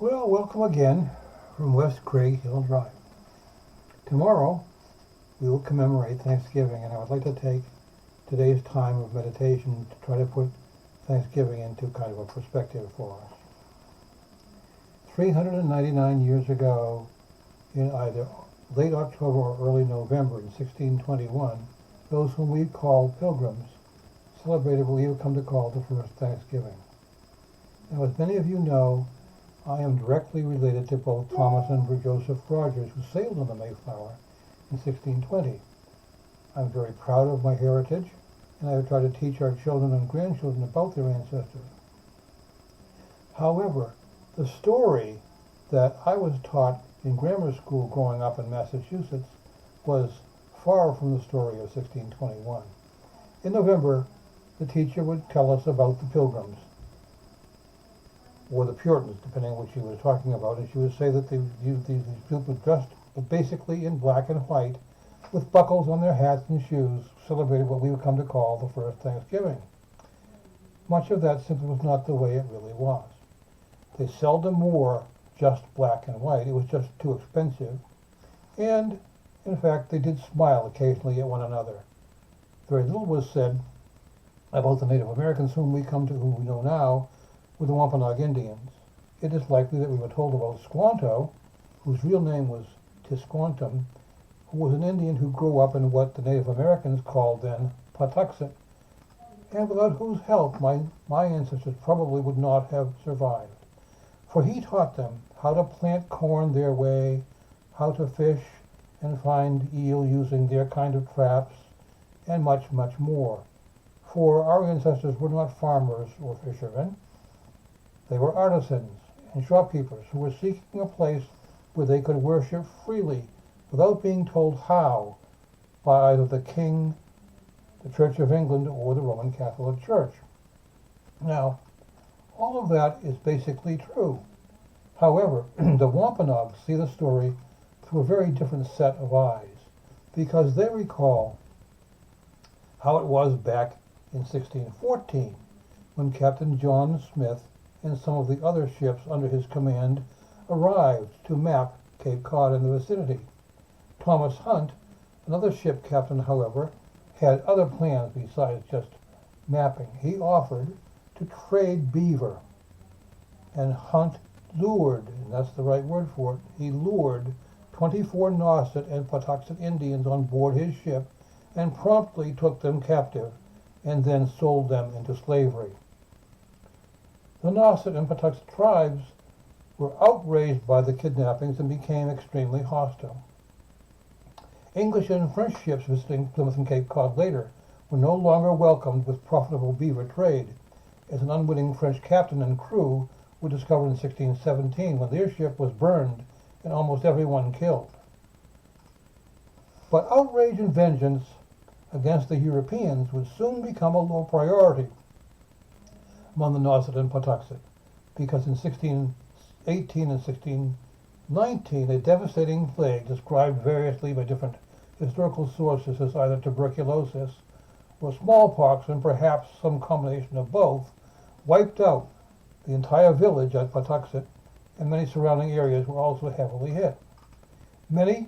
Well, welcome again from West Craig Hill Drive. Tomorrow we will commemorate Thanksgiving, and I would like to take today's time of meditation to try to put Thanksgiving into kind of a perspective for us. 399 years ago, in either late October or early November in 1621, those whom we call pilgrims celebrated what we have come to call the first Thanksgiving. Now, as many of you know, I am directly related to both Thomas and Joseph Rogers, who sailed on the Mayflower in 1620. I'm very proud of my heritage, and I have tried to teach our children and grandchildren about their ancestors. However, the story that I was taught in grammar school growing up in Massachusetts was far from the story of 1621. In November, the teacher would tell us about the Pilgrims, or the Puritans, depending on what she was talking about, and she would say that these people dressed basically in black and white, with buckles on their hats and shoes, celebrated what we would come to call the first Thanksgiving. Much of that simply was not the way it really was. They seldom wore just black and white. It was just too expensive. And, in fact, they did smile occasionally at one another. Very little was said about the Native Americans whom we know now, were the Wampanoag Indians. It is likely that we were told about Squanto, whose real name was Tisquantum, who was an Indian who grew up in what the Native Americans called then Patuxet, and without whose help my ancestors probably would not have survived. For he taught them how to plant corn their way, how to fish and find eel using their kind of traps, and much, much more. For our ancestors were not farmers or fishermen. They were artisans and shopkeepers who were seeking a place where they could worship freely without being told how by either the king, the Church of England, or the Roman Catholic Church. Now, all of that is basically true. However, the Wampanoags see the story through a very different set of eyes, because they recall how it was back in 1614 when Captain John Smith and some of the other ships under his command arrived to map Cape Cod and the vicinity. Thomas Hunt, another ship captain, however, had other plans besides just mapping. He offered to trade beaver, and Hunt lured, and that's the right word for it, he lured 24 Nauset and Patuxet Indians on board his ship and promptly took them captive and then sold them into slavery. The Nauset and Patuxet tribes were outraged by the kidnappings and became extremely hostile. English and French ships visiting Plymouth and Cape Cod later were no longer welcomed with profitable beaver trade, as an unwitting French captain and crew were discovered in 1617 when their ship was burned and almost everyone killed. But outrage and vengeance against the Europeans would soon become a low priority among the Nauset and Patuxet, because in 1618 and 1619 a devastating plague, described variously by different historical sources as either tuberculosis or smallpox, and perhaps some combination of both, wiped out the entire village at Patuxet, and many surrounding areas were also heavily hit. Many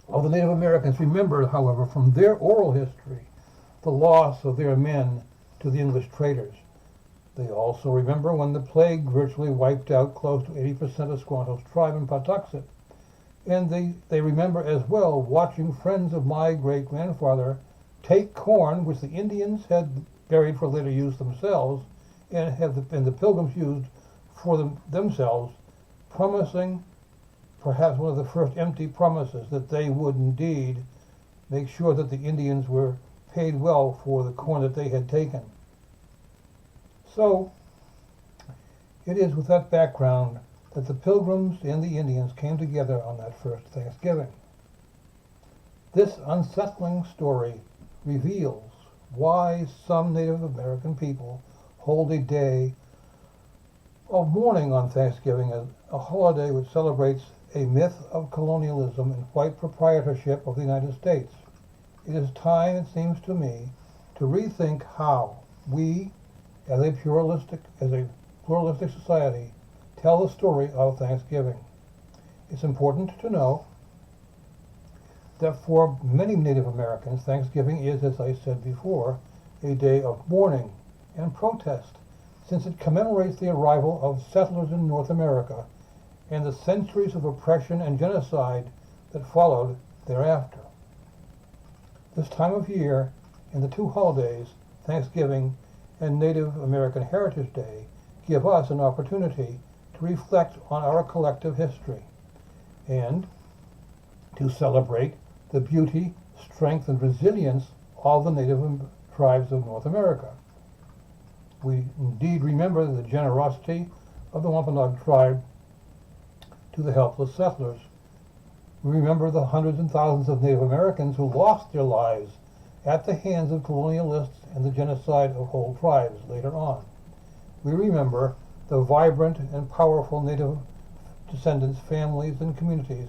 of the Native Americans remember, however, from their oral history, the loss of their men to the English traders. They also remember when the plague virtually wiped out close to 80% of Squanto's tribe in Patuxet. And they remember as well watching friends of my great-grandfather take corn, which the Indians had buried for later use themselves, and the Pilgrims used for themselves, promising, perhaps one of the first empty promises, that they would indeed make sure that the Indians were paid well for the corn that they had taken. So, it is with that background that the Pilgrims and the Indians came together on that first Thanksgiving. This unsettling story reveals why some Native American people hold a day of mourning on Thanksgiving, as a holiday which celebrates a myth of colonialism and white proprietorship of the United States. It is time, it seems to me, to rethink how we, as a pluralistic society, tell the story of Thanksgiving. It's important to know that for many Native Americans, Thanksgiving is, as I said before, a day of mourning and protest, since it commemorates the arrival of settlers in North America and the centuries of oppression and genocide that followed thereafter. This time of year and the two holidays, Thanksgiving and Native American Heritage Day, give us an opportunity to reflect on our collective history and to celebrate the beauty, strength, and resilience of the Native tribes of North America. We indeed remember the generosity of the Wampanoag tribe to the helpless settlers. We remember the hundreds and thousands of Native Americans who lost their lives at the hands of colonialists and the genocide of whole tribes later on. We remember the vibrant and powerful Native descendants, families, and communities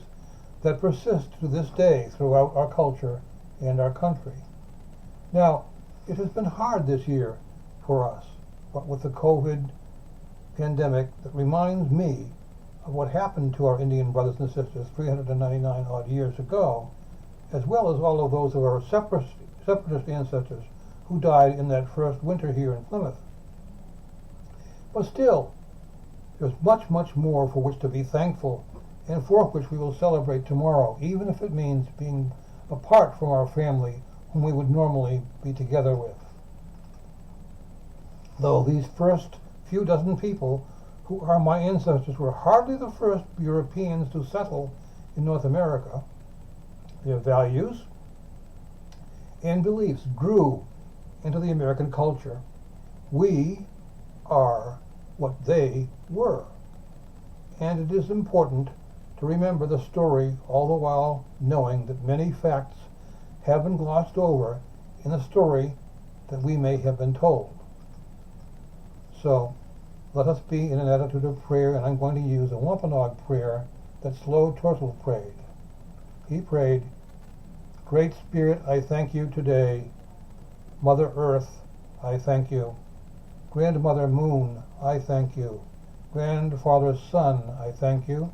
that persist to this day throughout our culture and our country. Now, it has been hard this year for us, what with the COVID pandemic that reminds me of what happened to our Indian brothers and sisters 399 odd years ago, as well as all of those of our separatist ancestors who died in that first winter here in Plymouth. But still, there's much, much more for which to be thankful and for which we will celebrate tomorrow, even if it means being apart from our family whom we would normally be together with. Though these first few dozen people who are my ancestors were hardly the first Europeans to settle in North America, their values and beliefs grew into the American culture. We are what they were. And it is important to remember the story all the while knowing that many facts have been glossed over in the story that we may have been told. So let us be in an attitude of prayer, and I'm going to use a Wampanoag prayer that Slow Turtle prayed. He prayed, "Great Spirit, I thank you today. Mother Earth, I thank you. Grandmother Moon, I thank you. Grandfather Sun, I thank you.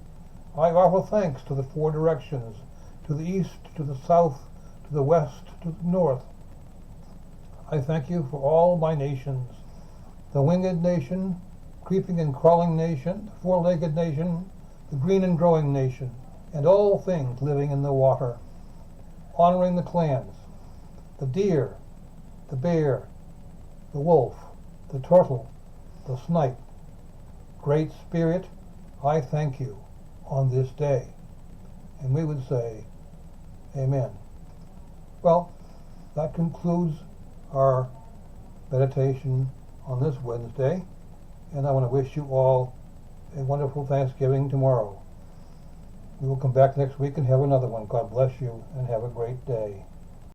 I offer thanks to the four directions, to the east, to the south, to the west, to the north. I thank you for all my nations, the winged nation, creeping and crawling nation, the four-legged nation, the green and growing nation, and all things living in the water, honoring the clans, the deer, the bear, the wolf, the turtle, the snipe. Great Spirit, I thank you on this day." And we would say, Amen. Well, that concludes our meditation on this Wednesday, and I want to wish you all a wonderful Thanksgiving tomorrow. We will come back next week and have another one. God bless you and have a great day.